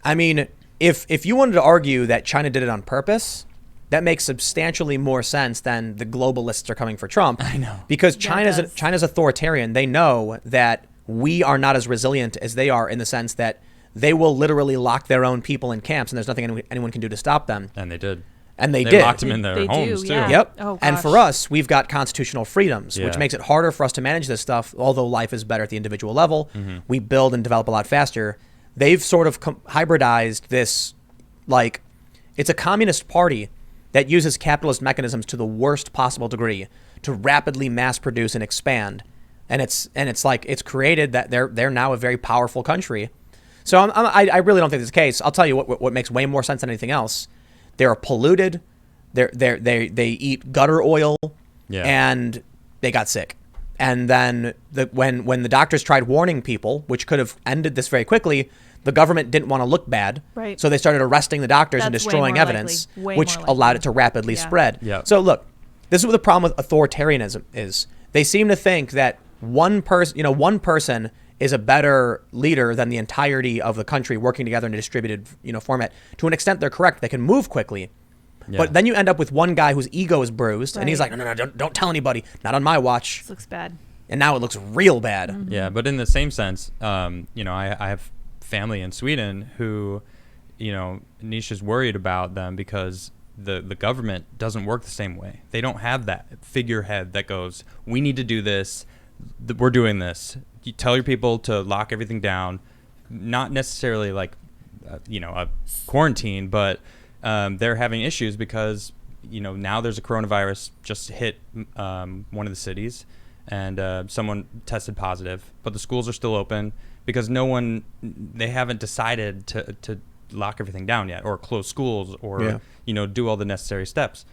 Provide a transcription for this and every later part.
I mean, if you wanted to argue that China did it on purpose, that makes substantially more sense than the globalists are coming for Trump. I know. Because China's authoritarian. They know that we are not as resilient as they are in the sense that they will literally lock their own people in camps and there's nothing anyone can do to stop them. And they did. And they did. Locked them in their homes, too. Yeah. Yep. Oh, and for us, we've got constitutional freedoms, which Yeah. makes it harder for us to manage this stuff, although life is better at the individual level. Mm-hmm. We build and develop a lot faster. They've sort of hybridized this, like, it's a communist party that uses capitalist mechanisms to the worst possible degree to rapidly mass produce and expand. And it's like, it's created that they're now a very powerful country. So I really don't think this is the case. I'll tell you what makes way more sense than anything else. They're polluted. They eat gutter oil, and they got sick. And then when the doctors tried warning people, which could have ended this very quickly, the government didn't want to look bad. Right. So they started arresting the doctors and That's way destroying more evidence, likely. which Way more allowed likely. it to rapidly Yeah. spread. Yeah. So look, this is what the problem with authoritarianism is. They seem to think that one person is a better leader than the entirety of the country working together in a distributed, format. To an extent, they're correct. They can move quickly. Yeah. But then you end up with one guy whose ego is bruised, and he's Right. like, no, don't tell anybody. Not on my watch. This looks bad. And now it looks real bad. Mm-hmm. Yeah, but in the same sense, I have family in Sweden who, Nisha's worried about them because the government doesn't work the same way. They don't have that figurehead that goes, we need to do this. We're doing this. You tell your people to lock everything down, not necessarily like, a quarantine, but they're having issues because, now there's a coronavirus just hit one of the cities and someone tested positive, but the schools are still open because they haven't decided to lock everything down yet or close schools or, do all the necessary steps.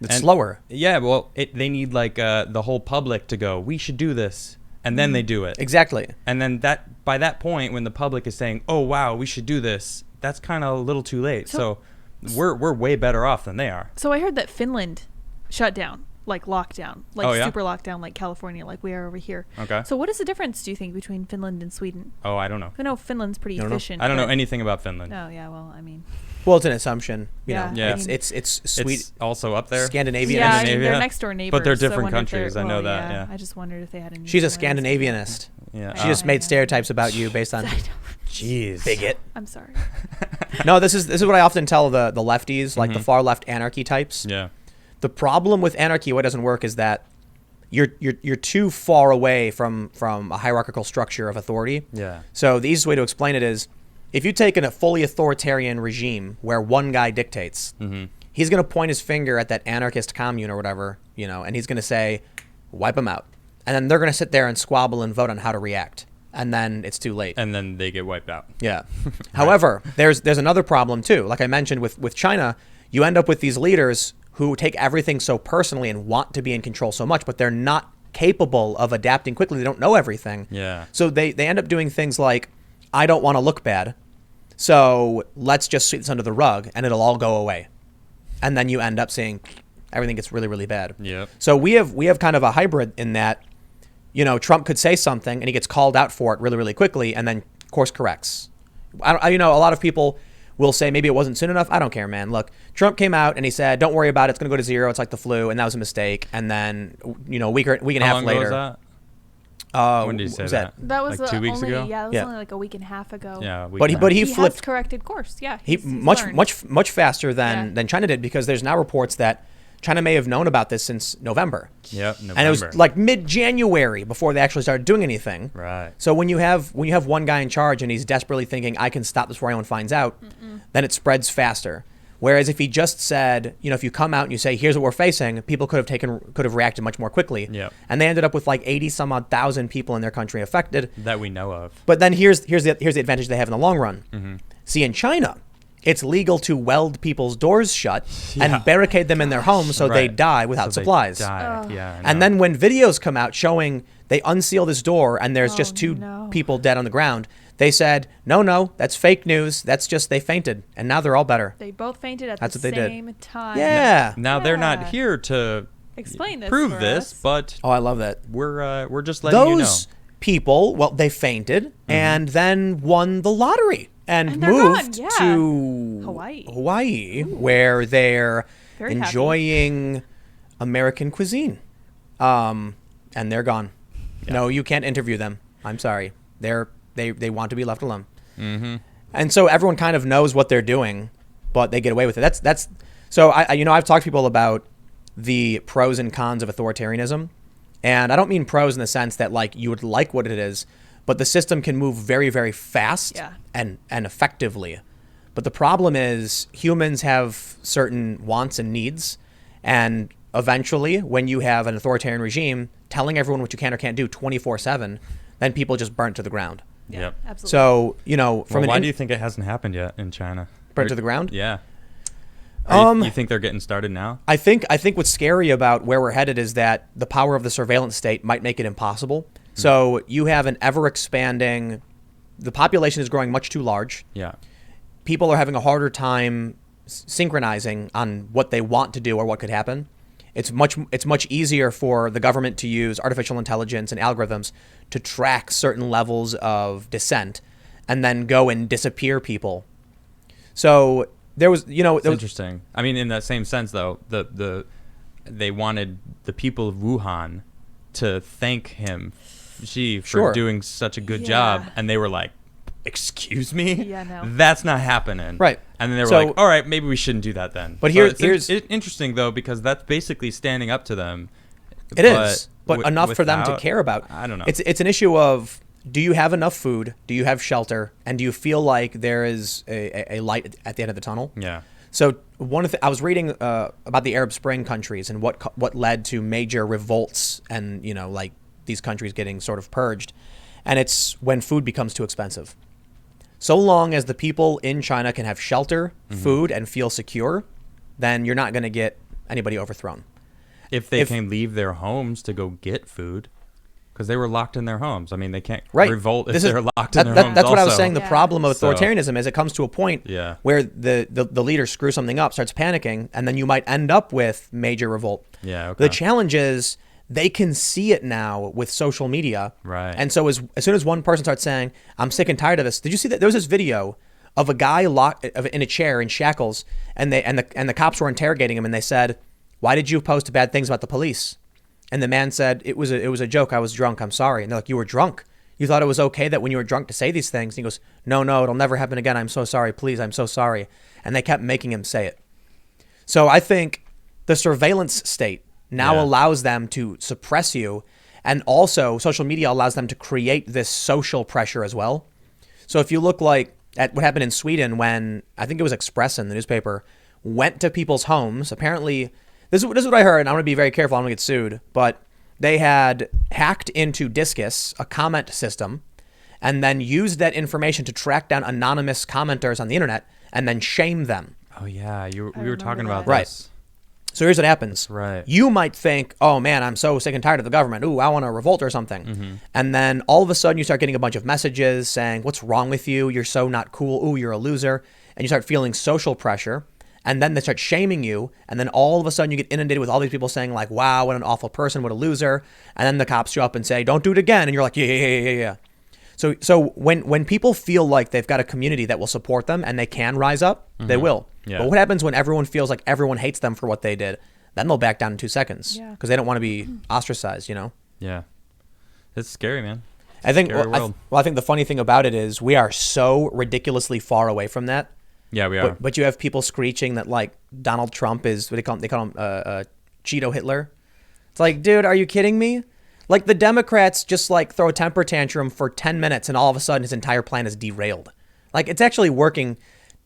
It's slower. Yeah, well, they need like the whole public to go, we should do this. And then they do it. Exactly. And then by that point, when the public is saying, oh, wow, we should do this, that's kind of a little too late. So we're way better off than they are. So I heard that Finland shut down, like lockdown, like Oh, yeah? super lockdown, like California, like we are over here. Okay. So what is the difference, do you think, between Finland and Sweden? Oh, I don't know. I know Finland's pretty You don't know? efficient. I don't know but- anything about Finland. Oh, yeah, well, I mean. Well, it's an assumption. Yeah. Yeah. It's sweet. It's also up there. Scandinavian. Yeah, I mean, Scandinavia. they're next door neighbors. But they're so I different wonder if countries. they're- I know well, that, yeah. I just wondered if they had any. She's a difference. Scandinavianist. Yeah. She just made yeah. stereotypes about you based on. I don't- Jeez. Bigot. I'm sorry. No, this is what I often tell the lefties, like the far left anarchy types. Yeah. The problem with anarchy, what doesn't work, is that you're too far away from a hierarchical structure of authority. Yeah. So the easiest way to explain it is, if you take a fully authoritarian regime where one guy dictates, he's going to point his finger at that anarchist commune or whatever, and he's going to say, wipe them out. And then they're going to sit there and squabble and vote on how to react. And then it's too late. And then they get wiped out. Yeah. However, there's another problem too. Like I mentioned with China, you end up with these leaders who take everything so personally and want to be in control so much, but they're not capable of adapting quickly. They don't know everything. Yeah. So they end up doing things like, I don't want to look bad, so let's just sweep this under the rug and it'll all go away. And then you end up seeing everything gets really, really bad. Yep. So we have kind of a hybrid in that, Trump could say something and he gets called out for it really, really quickly and then course corrects. A lot of people will say maybe it wasn't soon enough. I don't care, man. Look, Trump came out and he said, don't worry about it. It's going to go to zero. It's like the flu. And that was a mistake. And then, a week and a How half long later. ago was that? When did he say was that? That was like 2 weeks only, ago? Yeah, that was Yeah. only like a week and a half ago. Yeah. a week But and a he He flipped. has corrected course. Yeah. He he's much learned. much faster Yeah. than China did, because there's now reports that China may have known about this since November. Yep. November. And it was like mid-January before they actually started doing anything. Right. So when you have one guy in charge and he's desperately thinking, I can stop this before anyone finds out, then it spreads faster. Whereas if he just said, if you come out and you say, here's what we're facing, people could have reacted much more quickly. Yep. And they ended up with like 80 some odd thousand people in their country affected. That we know of. But then here's the advantage they have in the long run. See, in China, it's legal to weld people's doors shut and barricade them in their homes so they Right. die without So they supplies. die. Yeah. I And know. then when videos come out showing they unseal this door and there's Oh, just two no. people dead on the ground, they said, no, that's fake news. That's just they fainted. And now they're all better. They both fainted at That's the what they did. same time. Yeah. Now they're not Yeah. here to Explain this prove for this, us. but Oh, I love that. we're just letting you know. Those people, well, they fainted and then won the lottery And they're moved gone, yeah. to Hawaii. where they're Very happy. enjoying American cuisine. And they're gone. Yeah. No, you can't interview them. I'm sorry. They want to be left alone. Mm-hmm. And so everyone kind of knows what they're doing, but they get away with it. That's so I've talked to people about the pros and cons of authoritarianism, and I don't mean pros in the sense that like you would like what it is, but the system can move very, very fast and effectively. But the problem is humans have certain wants and needs, and eventually when you have an authoritarian regime telling everyone what you can or can't do 24/7, then people just burn to the ground. Yeah, Yep. absolutely. So, from Why do you think it hasn't happened yet in China? burn to the ground? Yeah. You think they're getting started now? I think what's scary about where we're headed is that the power of the surveillance state might make it impossible. So you have an ever expanding, the population is growing much too large. Yeah. People are having a harder time synchronizing on what they want to do or what could happen. It's much easier for the government to use artificial intelligence and algorithms to track certain levels of dissent and then go and disappear people. So there was, It's interesting. I mean, in that same sense, though, they wanted the people of Wuhan to thank Xi for Sure. doing such a good Yeah. job, and they were like, "Excuse me, Yeah, no. that's not happening." Right. And then they were So- like, "All right, maybe we shouldn't do that then." But So here's it's interesting though, because that's basically standing up to them. It is, but wi- enough for them to without- care about. I don't know. It's an issue of, do you have enough food? Do you have shelter? And do you feel like there is a light at the end of the tunnel? Yeah. So I was reading about the Arab Spring countries and what led to major revolts and like these countries getting sort of purged, and it's when food becomes too expensive. So long as the people in China can have shelter, food, and feel secure, then you're not going to get anybody overthrown. If they can leave their homes to go get food, because they were locked in their homes. I mean, they can't revolt if they're locked in their homes. That's what I was also. saying. The Yeah. problem of So- authoritarianism is it comes to a point Yeah. where the leader screws something up, starts panicking, and then you might end up with major revolt. Yeah. Okay. The challenge is they can see it now with social media. Right. And so as soon as one person starts saying, I'm sick and tired of this. Did you see that? There was this video of a guy locked in a chair in shackles, and the cops were interrogating him, and they said, "Why did you post bad things about the police?" And the man said, it was a joke. I was drunk. I'm sorry. And they're like, "You were drunk? You thought it was okay that when you were drunk to say these things?" And he goes, No, it'll never happen again. I'm so sorry. Please, I'm so sorry. And they kept making him say it. So I think the surveillance state now allows them to suppress you. And also social media allows them to create this social pressure as well. So if you look at what happened in Sweden when, I think it was Expressen, the newspaper, went to people's homes, apparently, this is what I heard, and I'm going to be very careful, I'm going to get sued, but they had hacked into Discus, a comment system, and then used that information to track down anonymous commenters on the internet and then shame them. Oh yeah, we were remember talking about that. Right. this. So here's what happens. Right. You might think, oh man, I'm so sick and tired of the government. Ooh, I want to revolt or something. And then all of a sudden you start getting a bunch of messages saying, what's wrong with you? You're so not cool. Ooh, you're a loser. And you start feeling social pressure. And then they start shaming you. And then all of a sudden you get inundated with all these people saying like, wow, what an awful person, what a loser. And then the cops show up and say, don't do it again. And you're like, yeah. So when people feel like they've got a community that will support them and they can rise up, they will. Yeah. But what happens when everyone feels like everyone hates them for what they did? Then they'll back down in 2 seconds Yeah. because they don't want to be ostracized, Yeah. It's scary, man. I think Scary world. I think the funny thing about it is we are so ridiculously far away from that. Yeah, we are. But you have people screeching that like Donald Trump is what they call him Cheeto Hitler. It's like, dude, are you kidding me? Like the Democrats just like throw a temper tantrum for 10 minutes and all of a sudden his entire plan is derailed. Like it's actually working.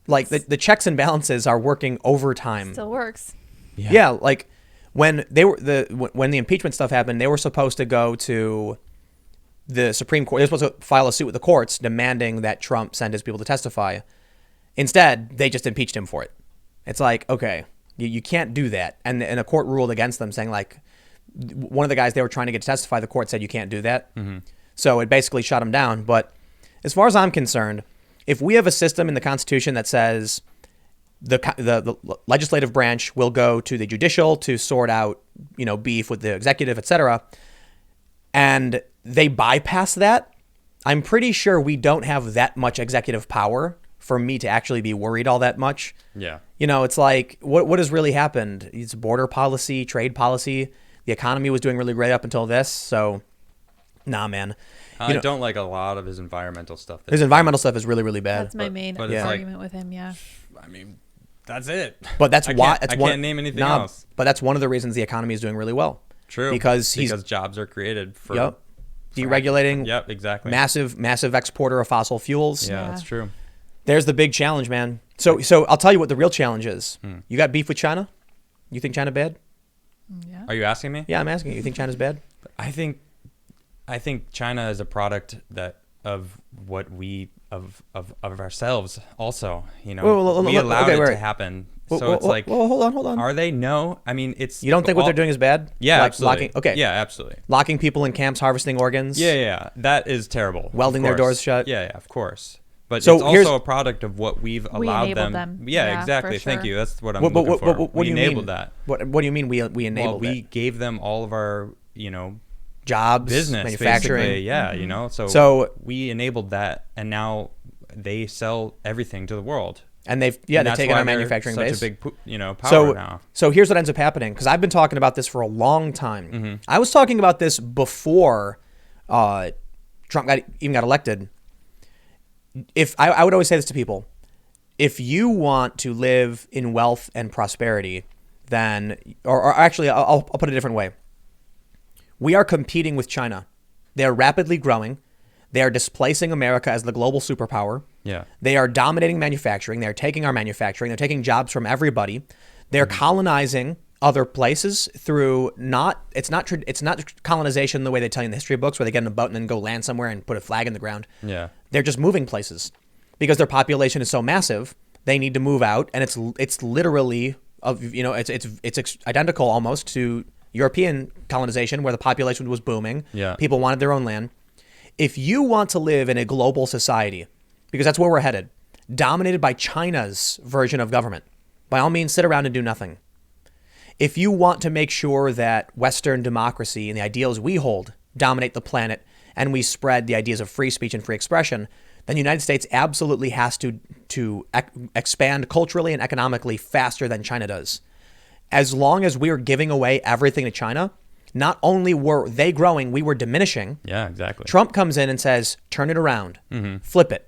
Like the checks and balances are working overtime. Still works. Yeah, like when when the impeachment stuff happened, they were supposed to go to the Supreme Court. They were supposed to file a suit with the courts demanding that Trump send his people to testify. Instead, they just impeached him for it. It's like, okay, you can't do that. And a court ruled against them, saying like one of the guys they were trying to get to testify, the court said you can't do that. So it basically shut him down. But as far as I'm concerned, if we have a system in the Constitution that says the legislative branch will go to the judicial to sort out, beef with the executive, etc., and they bypass that, I'm pretty sure we don't have that much executive power for me to actually be worried all that much. Yeah. You know, it's like, what has really happened? It's border policy, trade policy. The economy was doing really great up until this. So, nah, man. I don't like a lot of his environmental stuff. His environmental stuff is really, really bad. That's my main but it's argument with him. Yeah. I mean, that's it. But that's why I can't name anything else. But that's one of the reasons the economy is doing really well. True. Because jobs are created for deregulating. Yep, exactly. Massive exporter of fossil fuels. Yeah, that's true. There's the big challenge, man. So I'll tell you what the real challenge is. You got beef with China? You think China bad? Yeah. Are you asking me? Yeah, I'm asking you. You think China's bad? I think China is a product of what we of ourselves also, you know. We allowed it to happen. So it's like, hold on. Are they? No. I mean, it's. You don't think what they're doing is bad? Yeah, like absolutely. Yeah, absolutely. Locking people in camps, harvesting organs. Yeah. That is terrible. Welding their doors shut. Yeah, of course. But So it's also a product of what we've allowed them. Yeah, exactly. For sure. Thank you. That's what I'm looking for. What do you enabled mean? that. What do you mean we enabled we it? gave them all of our, Jobs, business, manufacturing. basically. Yeah, Mm-hmm. So we enabled that, and now they sell everything to the world. And they've taken our manufacturing base. Such a big, power now. So here's what ends up happening, because I've been talking about this for a long time. Mm-hmm. I was talking about this before Trump even got elected. If I would always say this to people, if you want to live in wealth and prosperity, then, or actually, I'll put it a different way. We are competing with China. They are rapidly growing. They are displacing America as the global superpower. Yeah. They are dominating manufacturing. They're taking our manufacturing. They're taking jobs from everybody. They're colonizing other places through it's not colonization the way they tell you in the history books, where they get in a boat and then go land somewhere and put a flag in the ground. Yeah. They're just moving places because their population is so massive. They need to move out, and it's literally it's identical almost to European colonization, where the population was booming. Yeah. People wanted their own land. If you want to live in a global society, because that's where we're headed, dominated by China's version of government, by all means, sit around and do nothing. If you want to make sure that Western democracy and the ideals we hold dominate the planet, and we spread the ideas of free speech and free expression, then the United States absolutely has to expand culturally and economically faster than China does. As long as we are giving away everything to China, not only were they growing, we were diminishing. Yeah, exactly. Trump comes in and says, turn it around, flip it.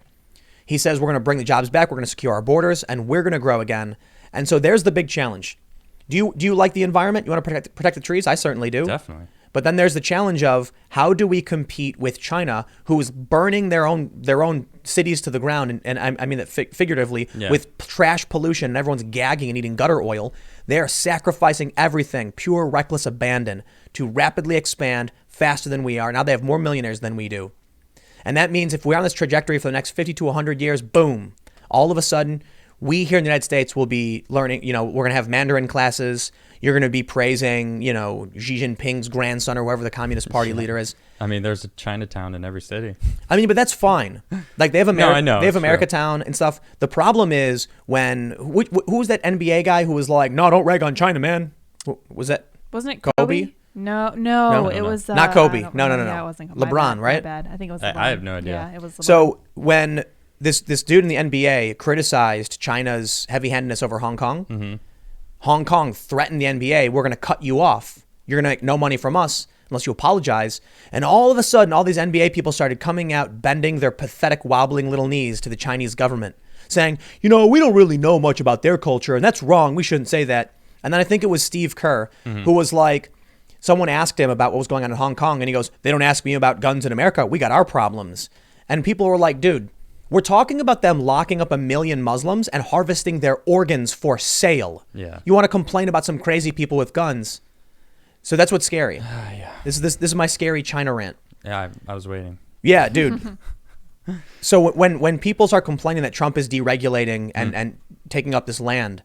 He says, we're going to bring the jobs back, we're going to secure our borders, and we're going to grow again. And so there's the big challenge. Do you like the environment? You want to protect the trees? I certainly do. Definitely. But then there's the challenge of, how do we compete with China, who is burning their own cities to the ground, and I mean that figuratively, with trash pollution, and everyone's gagging and eating gutter oil. They are sacrificing everything, pure reckless abandon, to rapidly expand faster than we are. Now they have more millionaires than we do. And that means if we're on this trajectory for the next 50 to 100 years, boom, all of a sudden, we here in the United States will be learning, we're going to have Mandarin classes. You're going to be praising, Xi Jinping's grandson or whoever the Communist Party leader is. I mean, there's a Chinatown in every city. I mean, but that's fine. Like they have I know, they have America Town and stuff. The problem is when who was that NBA guy who was like, "No, don't rag on China, man." Was that? Wasn't it Kobe? No, it was not Kobe. No. Yeah, it wasn't Kobe. LeBron, right? My bad. I think it was LeBron. I have no idea. Yeah, it was LeBron. So when this dude in the NBA criticized China's heavy-handedness over Hong Kong, Hong Kong threatened the NBA, we're going to cut you off. You're going to make no money from us unless you apologize. And all of a sudden, all these NBA people started coming out, bending their pathetic, wobbling little knees to the Chinese government, saying, we don't really know much about their culture, and that's wrong. We shouldn't say that. And then I think it was Steve Kerr, who was like, someone asked him about what was going on in Hong Kong, and he goes, they don't ask me about guns in America. We got our problems. And people were like, dude, we're talking about them locking up 1 million Muslims and harvesting their organs for sale. Yeah. You want to complain about some crazy people with guns? So that's what's scary. This is my scary China rant. Yeah, I was waiting. Yeah, dude. So when people start complaining that Trump is deregulating and taking up this land,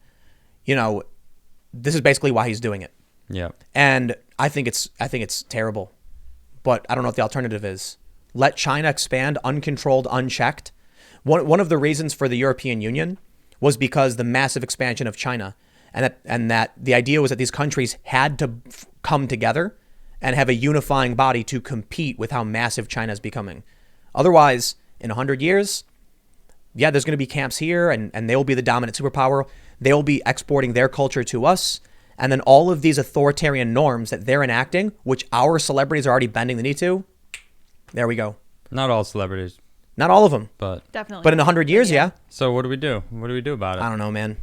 this is basically why he's doing it. Yeah. And I think it's terrible. But I don't know what the alternative is. Let China expand uncontrolled, unchecked. One of the reasons for the European Union was because the massive expansion of China, and that the idea was that these countries had to come together and have a unifying body to compete with how massive China is becoming. Otherwise, in 100 years, yeah, there's going to be camps here, and they will be the dominant superpower. They will be exporting their culture to us. And then all of these authoritarian norms that they're enacting, which our celebrities are already bending the knee to, there we go. Not all celebrities, Not all of them, but Definitely. but in 100 years, yeah. so what do we do? What do we do about it? I don't know, man.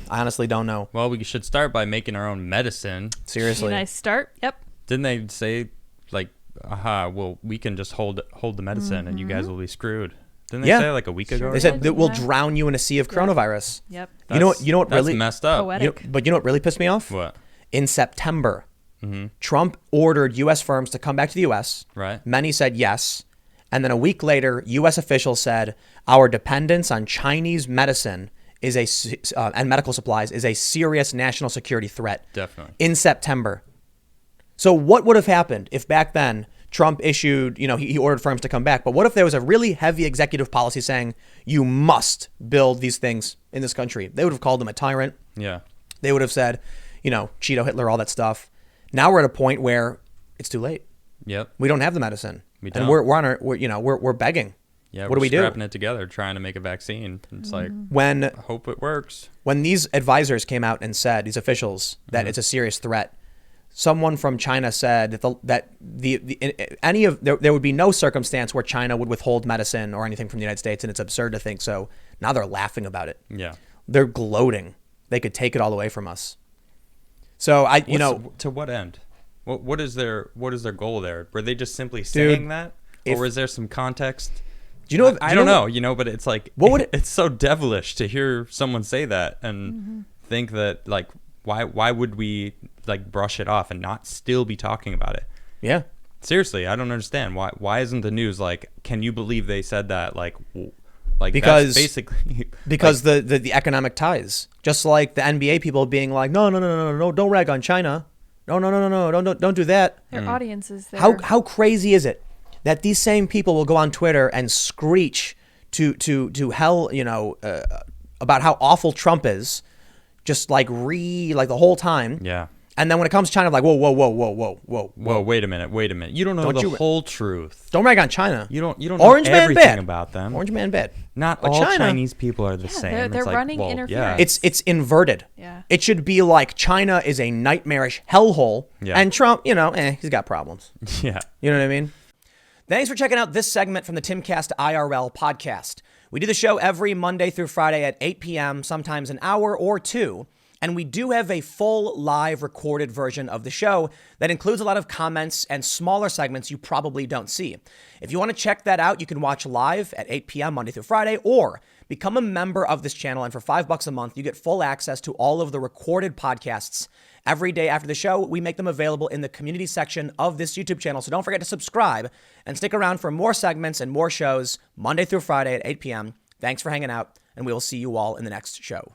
I honestly don't know. Well, we should start by making our own medicine. Seriously. Nice start. Yep. Didn't they say like, aha, well, we can just hold the medicine and you guys will be screwed? Didn't they Yeah. say like a week ago? They said did, that we'll yeah. drown you in a sea of coronavirus. Yep. You know what That's really messed up. Poetic. but you know what really pissed me off? What? In September, Trump ordered U.S. firms to come back to the U.S. Right. Many said yes. And then a week later, U.S. officials said our dependence on Chinese medicine and medical supplies is a serious national security threat. Definitely. In September. So what would have happened if back then Trump issued, he ordered firms to come back, but what if there was a really heavy executive policy saying you must build these things in this country? They would have called him a tyrant. Yeah. They would have said, Cheeto, Hitler, all that stuff. Now we're at a point where it's too late. Yep. We don't have the medicine. We And don't. we're begging. Yeah. What do we do? Scrapping it together, trying to make a vaccine. It's like, When hope it works. these advisors came out and said, these officials, that it's a serious threat, someone from China said that there would be no circumstance where China would withhold medicine or anything from the United States, and it's absurd to think so. Now they're laughing about it. Yeah. They're gloating. They could take it all away from us. So to what end? What is their goal there? Were they just simply saying that, or was there some context? do you know? I don't know. But it's like, What would it's so devilish to hear someone say that and think that like, why would we like brush it off and not still be talking about it? Yeah. Seriously, I don't understand why isn't the news like, can you believe they said that? Like Because- that's basically Because the economic ties, just like the NBA people being like, no, don't rag on China. No, don't do that. Their audiences there. How crazy is it that these same people will go on Twitter and screech to hell, about how awful Trump is, just like the whole time. yeah. And then when it comes to China, like, whoa. Whoa, wait a minute. You don't know Don't the you- whole truth. Don't rag on China. You don't Orange know man everything bad. about them. Orange man bad. Not But all China- Chinese people are the same. they're It's like, running well, interference. It's inverted. Yeah. It should be like China is a nightmarish hellhole, Yeah. and Trump, he's got problems. Yeah. You know what I mean? Thanks for checking out this segment from the Timcast IRL podcast. We do the show every Monday through Friday at 8 p.m., sometimes an hour or two. And we do have a full live recorded version of the show that includes a lot of comments and smaller segments you probably don't see. If you want to check that out, you can watch live at 8 p.m. Monday through Friday, or become a member of this channel. And for $5 a month, you get full access to all of the recorded podcasts. Every day after the show, we make them available in the community section of this YouTube channel. So don't forget to subscribe and stick around for more segments and more shows Monday through Friday at 8 p.m. Thanks for hanging out, and we will see you all in the next show.